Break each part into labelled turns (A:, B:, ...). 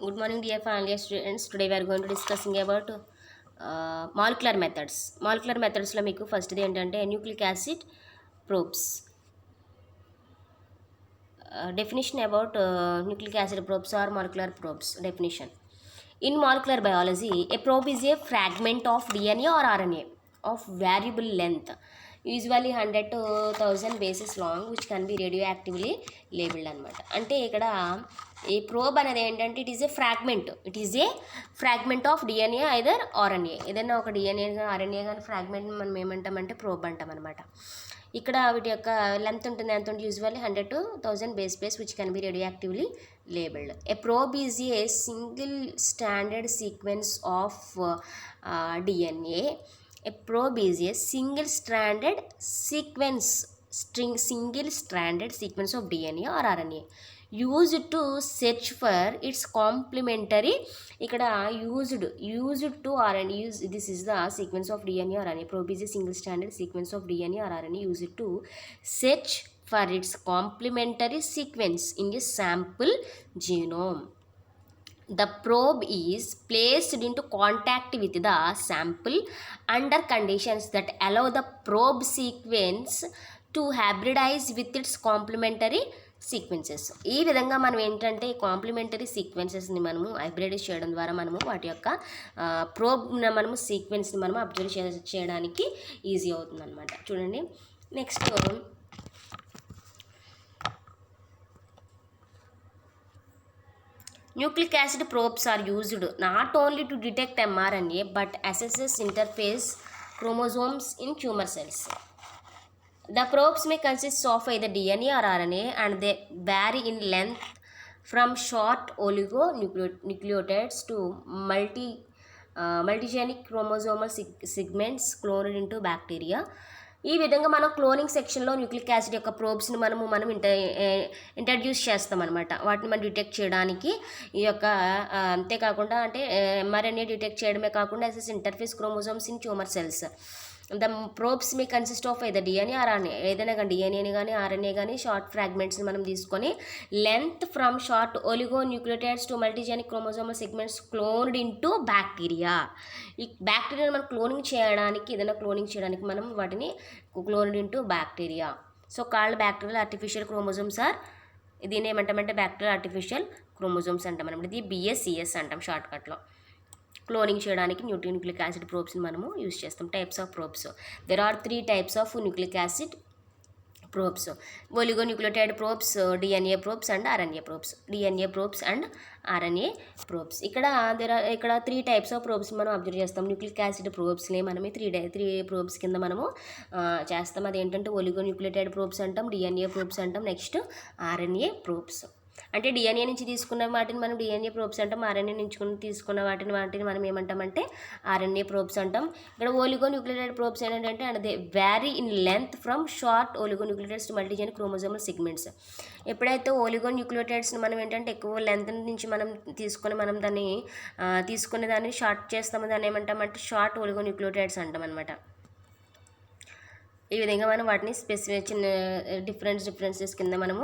A: Good morning, dear final year students. Today we are going to discussing about molecular methods. Molecular methods లో మీకు first ఏంటంటే nucleic acid probes. Definition about nucleic acid probes or molecular probes. Definition. In molecular biology, a probe is a fragment of DNA or RNA of variable length, usually 100 to 1000 bases long, which can be radioactively labeled అనమాట. అంటే ఇక్కడ ఈ probe అనేది ఏంటంటే it is a fragment of DNA either RNA. ఏదైనా ఒక DNA కానీ RNA కానీ ఫ్రాగ్మెంట్ మనం ఏమంటామంటే ప్రోబ్ అంటాం అనమాట. ఇక్కడ వీటి యొక్క లెంత్ ఉంటుంది, ఎంత ఉంటుంది, usually 100 to 1000 base which can be radioactively labelled. A probe is a single standard sequence of DNA. A probe is a single stranded sequence of DNA or RNA used to search for its complementary. ఇక్కడ used to RNA. This is the sequence of DNA or RNA. Probe is a single stranded sequence of DNA or RNA used to search for its complementary sequence in a sample genome. The probe is placed into contact with the sample under conditions that allow the probe sequence to hybridize with its complementary sequences. ఈ విధంగా మనం ఏంటంటే complementary సీక్వెన్సెస్ని మనము hybridise చేయడం ద్వారా మనము వాటి యొక్క ప్రోబ్ని మనము సీక్వెన్స్ని మనము అబ్జర్వ్ చేయడానికి ఈజీ అవుతుంది అనమాట. చూడండి next, nucleic acid probes are used not only to detect mRNA but assesses interphase chromosomes in tumor cells. The probes may consist of either DNA or RNA and they vary in length from short oligonucleotides to multigenic chromosomal segments cloned into bacteria. ఈ విధంగా మనం cloning సెక్షన్లో nucleic acid యొక్క ప్రోబ్స్ని మనం introduce చేస్తాం అనమాట. వాటిని మనం డిటెక్ట్ చేయడానికి ఈ యొక్క అంతేకాకుండా అంటే ఎంఆర్ఎన్ఏ డిటెక్ట్ చేయడమే కాకుండా SS interphase chromosomes in tumour cells. The probes may consist of either DNA or RNA, ఏదైనా కానీ డిఎన్ఏని కానీ ఆర్ఎన్ఏ కానీ షార్ట్ ఫ్రాగ్మెంట్స్ని మనం తీసుకొని length from short oligonucleotides to multigenic chromosomal segments cloned into bacteria. ఈ బ్యాక్టీరియాని మనం క్లోనింగ్ చేయడానికి మనం వాటిని cloned into bacteria. So called bacterial artificial chromosomes are, దీన్ని ఏమంటామంటే బ్యాక్టీరియల్ ఆర్టిఫిషియల్ క్రోమోజోమ్స్ అంటాం మనం. ఇది బిఎస్సిఎస్ అంటాం షార్ట్కట్లో. క్లోనింగ్ చేయడానికి న్యూక్లిక్ యాసిడ్ ప్రోబ్స్ని మనము యూజ్ చేస్తాం. Types of probes, there are 3 types of nucleic acid probes: oligonucleotide probes, DNA probes and RNA probes. ఇక్కడ 3 types ఆఫ్ ప్రోబ్స్ మనం అబ్జర్వ్ చేస్తాం. న్యూక్లిక్ యాసిడ్ ప్రోబ్స్ని మనం 3 ప్రోబ్స్ కింద మనము చేస్తాం. అదేంటంటే ఒలిగోన్యూక్లియోటైడ్ ప్రోబ్స్ అంటాం, డిఎన్ఏ ప్రోబ్స్ అంటాం, నెక్స్ట్ ఆర్ఎన్ఏ ప్రోబ్స్. అంటే డిఎన్ఏ నుంచి తీసుకున్న వాటిని మనం డిఎన్ఏ ప్రోబ్స్ అంటాం, ఆర్ఎన్ఏ నుంచి తీసుకున్న వాటిని మనం ఏమంటామంటే ఆర్ఎన్ఏ ప్రోబ్స్ అంటాం. ఇక్కడ ఓలిగోన్యూక్లియోటైడ్ ప్రోబ్స్ ఏంటంటే అదే vary in length from short oligonucleotides to multigenic chromosomal segments. ఎప్పుడైతే ఓలిగోన్యూక్లియోటైడ్స్ని మనం ఏంటంటే ఎక్కువ లెంత్ నుంచి మనం తీసుకునే దాన్ని షార్ట్ చేస్తాము, దాన్ని ఏమంటామంటే షార్ట్ ఓలిగోన్యూక్లియోటైడ్స్ అంటాం అనమాట. ఈ విధంగా మనం వాటిని చిన్న డిఫరెన్సెస్ కింద మనము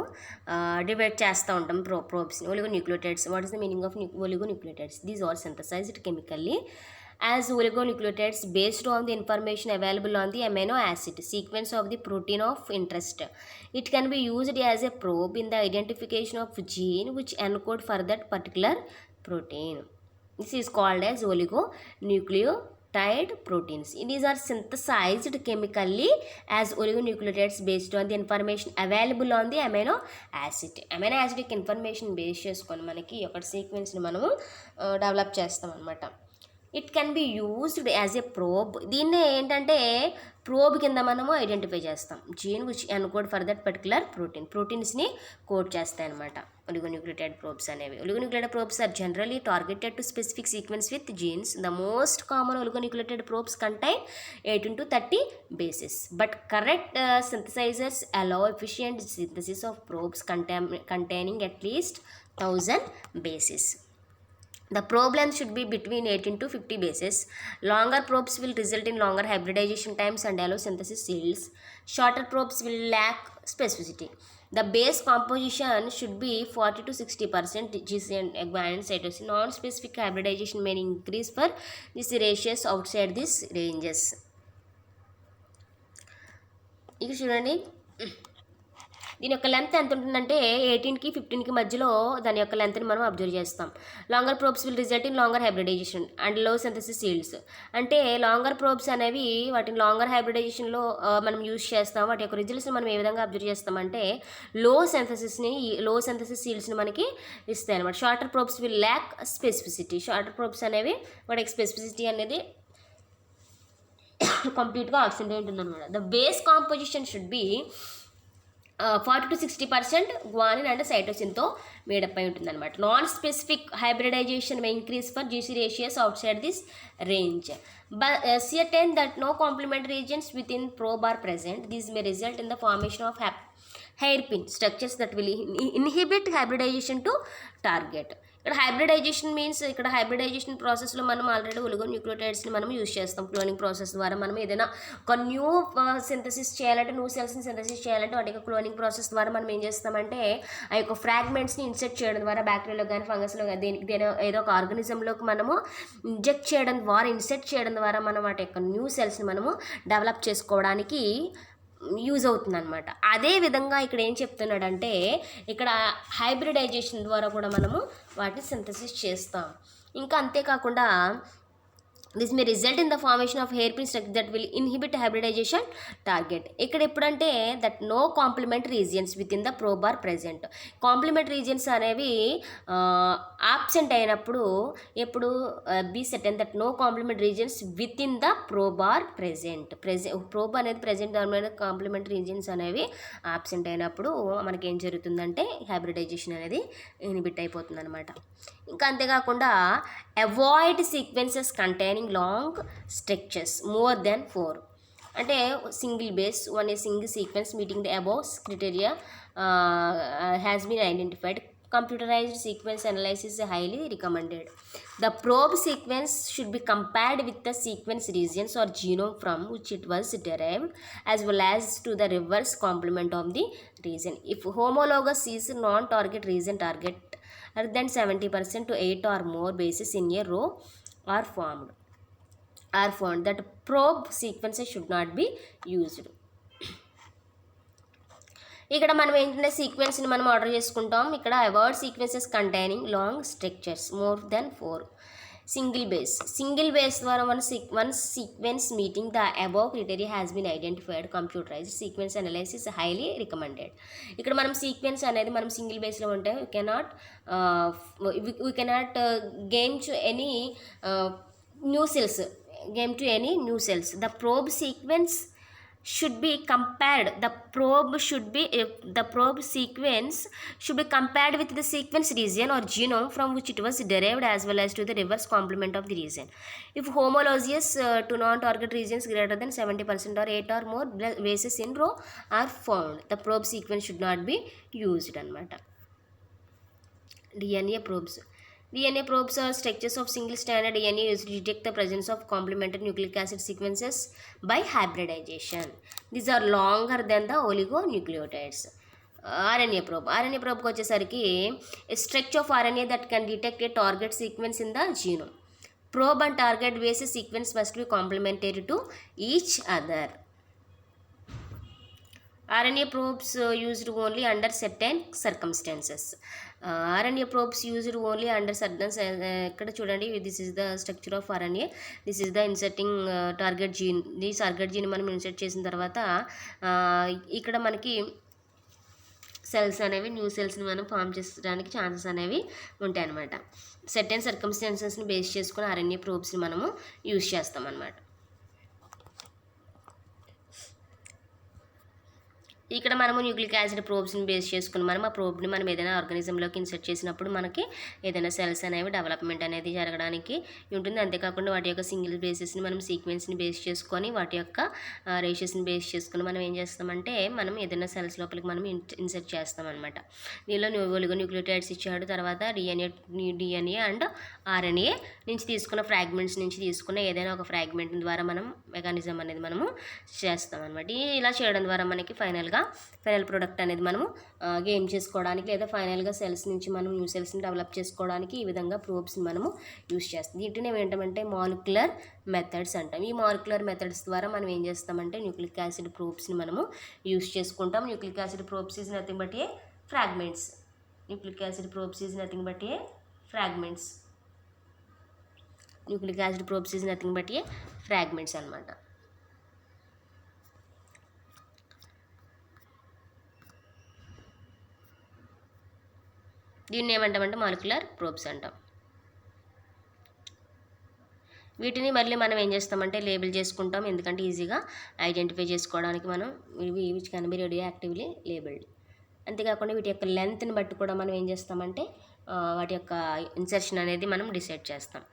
A: డివైడ్ చేస్తూ ఉంటాం ప్రోబ్స్ని. Oligonucleotides, what is the meaning of oligonucleotides? These are synthesized chemically as oligonucleotides based on the information available on the amino acid sequence of the protein of interest. It can be used as a probe in the identification of gene which encode for that particular protein. This is called as oligonucleotide proteins. These are synthesized chemically as oligonucleotides based on the information available on the amino acid. Amino acidic information base చేసుకొని మనకి ఒక సీక్వెన్స్ని మనము develop చేస్తాం అనమాట. It can be used as a probe. దీన్నే ఏంటంటే probe కింద మనము ఐడెంటిఫై చేస్తాం. Gene which encode for that particular ప్రోటీన్స్ని కోడ్ చేస్తాయి అనమాట ఒలిగోన్యూక్లియోటైడ్ ప్రోబ్స్ అనేవి. Oligonucleotide probes are generally targeted to specific sequence with genes. The most common oligonucleotide probes contain 8 to 30 bases, but correct synthesizers allow efficient synthesis of probes containing at least 1000 bases. The probe length should be between 18 to 50 bases. Longer probes will result in longer hybridization times and allow synthesis yields. Shorter probes will lack specificity. The base composition should be 40 to 60% GC and guanine cytosine. Non-specific hybridization may increase for these ratios outside these ranges. ఇక చూడండి, దీని యొక్క length ఎంత ఉంటుందంటే 18కి 15కి మధ్యలో దాని యొక్క లెంత్ని మనం అబ్జర్వ్ చేస్తాం. Longer probes will result in longer hybridization and low synthesis yields. అంటే లాంగర్ ప్రోబ్స్ అనేవి వాటిని లాంగర్ హైబ్రిడైజేషన్లో మనం యూజ్ చేస్తాం. వాటి యొక్క రిజల్ట్స్ని మనం ఏ విధంగా అబ్జర్వ్ చేస్తామంటే లో సింథసిస్ సీల్డ్స్ని మనకి ఇస్తాయి అనమాట. Shorter probes will lack specificity. Shorter probes అనేవి వాటికి స్పెసిఫిసిటీ అనేది కంప్లీట్గా ఆబ్సెంట్ అయి ఉంటుంది అనమాట. The base composition should be 40 to 60% guanine and cytosine made up అయి ఉంటుంది అనమాట. Non specific hybridization may increase for GC ratios outside this range. Certain that no complementary regions within probe are present. These may result in the formation of hairpin structures that will inhibit hybridization to target. ఇక్కడ hybridisation means ఇక్కడ hybridisation ప్రాసెస్లో మనం already oligo న్యూక్లియోటైడ్స్ని మనం use చేస్తాం. Cloning process ద్వారా మనం ఏదైనా ఒక న్యూ సింథసిస్ చేయాలంటే, న్యూ సెల్స్ని సింథసిస్ చేయాలంటే వాటి యొక్క క్లోనింగ్ ప్రాసెస్ ద్వారా మనం ఏం చేస్తామంటే ఆ యొక్క ఫ్రాగ్మెంట్స్ని ఇన్సెర్ట్ చేయడం ద్వారా బ్యాక్టీరియాలో కానీ ఫంగస్లో కానీ దేని ఏదో ఒక ఆర్గానిజంలోకి మనము ఇన్సెర్ట్ చేయడం ద్వారా మనం వాటి యొక్క న్యూ సెల్స్ని మనము డెవలప్ చేసుకోవడానికి యూజ్ అవుతుంది అనమాట. అదేవిధంగా ఇక్కడ ఏం చెప్తున్నాడంటే ఇక్కడ హైబ్రిడైజేషన్ ద్వారా కూడా మనము వాటిని సింథసిస్ చేస్తాం. ఇంకా అంతేకాకుండా this may result in the formation of hair structure that will inhibit hybridization target. ఇక్కడ ఎప్పుడంటే that no complement regions within the probe are present. Complement regions అనేవి ఆబ్సెంట్ అయినప్పుడు ఎప్పుడు be certain that no complement regions within the probe are probe అనేది present దాని complement regions అనేవి absent అయినప్పుడు మనకి ఏం జరుగుతుందంటే హైబ్రిడైజేషన్ అనేది ఇన్హిబిట్ అయిపోతుంది అనమాట. ఇంకా అంతేకాకుండా avoid sequences containing long structures more than 4. అంటే single base one a single sequence meeting the above criteria has been identified. Computerized sequence analysis is highly recommended. The probe sequence should be compared with the sequence regions or genome from which it was derived, as well as to the reverse complement of the region. If homologous is non-target region target then 70% to 8 or more bases in a row are found. That probe sequences should not be used. ఇక్కడ మనం ఏంటంటే సీక్వెన్స్ని మనం order చేసుకుంటాం. ఇక్కడ avoid sequences containing long structures more than 4. Single base ద్వారా one sequence meeting the above criteria has been identified. Computerised sequence analysis highly recommended. ఇక్కడ మనం sequence అనేది మనం సింగిల్ బేస్లో ఉంటే we cannot gain to any new cells. The probe sequence should be compared. The probe sequence should be compared with the sequence region or genome from which it was derived, as well as to the reverse complement of the region. If homologous to non-target regions greater than 70% or 8 or more bases in row are found, the probe sequence should not be used anamata. DNA probes are structures of single stranded DNA used to detect the presence of complementary nucleic acid sequences by hybridization. These are longer than the oligonucleotides. RNA probe వచ్చేసరికి a structure of RNA that can detect a target sequence in the genome. Probe and target base sequence must be complementary to each other. RNA probes used only under certain circumstances. RNA probes used only under certain ఇక్కడ చూడండి, this is the structure of RNA. This is the inserting target gene. ఈ target gene మనం insert చేసిన తర్వాత ఇక్కడ మనకి cells అనేవి new సెల్స్ని మనం ఫామ్ చేసుకోవడానికి ఛాన్సెస్ అనేవి ఉంటాయి అన్నమాట. సర్టెన్ సర్కమ్స్టాన్సెస్ని బేస్ చేసుకుని RNA probesని మనము యూజ్ చేస్తాం అన్నమాట. ఇక్కడ మనము న్యూక్లిక్ యాసిడ్ ప్రోబ్స్ని బేస్ చేసుకుని మనం ఆ ప్రోబ్ని మనం ఏదైనా ఆర్గానిజంలోకి ఇన్సర్ట్ చేసినప్పుడు మనకి ఏదైనా సెల్స్ అనేవి డెవలప్మెంట్ అనేది జరగడానికి ఉంటుంది. అంతేకాకుండా వాటి యొక్క సింగిల్ బేసెస్ని మనం సీక్వెన్స్ని బేస్ చేసుకొని వాటి యొక్క రేషియోస్ని బేస్ చేసుకుని మనం ఏం చేస్తామంటే మనం ఏదైనా సెల్స్ లోపలికి మనం ఇన్సర్ట్ చేస్తాం అనమాట. దీనిలో న్యూక్లియోటైడ్స్ ఇచ్చాడు. తర్వాత డిఎన్ఏ అండ్ RNA నుంచి తీసుకున్న ఫ్రాగ్మెంట్స్ నుంచి తీసుకున్న ఏదైనా ఒక ఫ్రాగ్మెంట్ ద్వారా మనం మెకానిజం అనేది మనము చేస్తాం అనమాట. ఇలా చేయడం ద్వారా మనకి ఫైనల్గా ఫైనల్ ప్రోడక్ట్ అనేది మనము గెయిన్ చేసుకోవడానికి లేదా ఫైనల్గా సెల్స్ నుంచి మనం న్యూ సెల్స్ని డెవలప్ చేసుకోవడానికి ఈ విధంగా ప్రోబ్స్ని మనము యూస్ చేస్తాం. వీటిని ఏంటంటే మాలిక్యులర్ మెథడ్స్ అంటాం. ఈ మాలిక్యులర్ మెథడ్స్ ద్వారా మనం ఏం చేస్తామంటే న్యూక్లిక్ యాసిడ్ ప్రోబ్స్ని మనము యూస్ చేసుకుంటాం. Nucleic acid probes is nothing but A fragments. Nucleic acid probes is nothing but A fragments. Nucleic acid probes is nothing but A fragments అనమాట. దీన్ని ఏమంటామంటే మాలిక్యులర్ ప్రోబ్స్ అంటాం. వీటిని మళ్ళీ మనం ఏం చేస్తామంటే లేబుల్ చేసుకుంటాం, ఎందుకంటే ఈజీగా ఐడెంటిఫై చేసుకోవడానికి మనం which can B radio actively labelled. అంతేకాకుండా వీటి యొక్క లెంత్ని బట్టి కూడా మనం ఏం చేస్తామంటే వాటి యొక్క ఇన్సర్షన్ అనేది మనం డిసైడ్ చేస్తాం.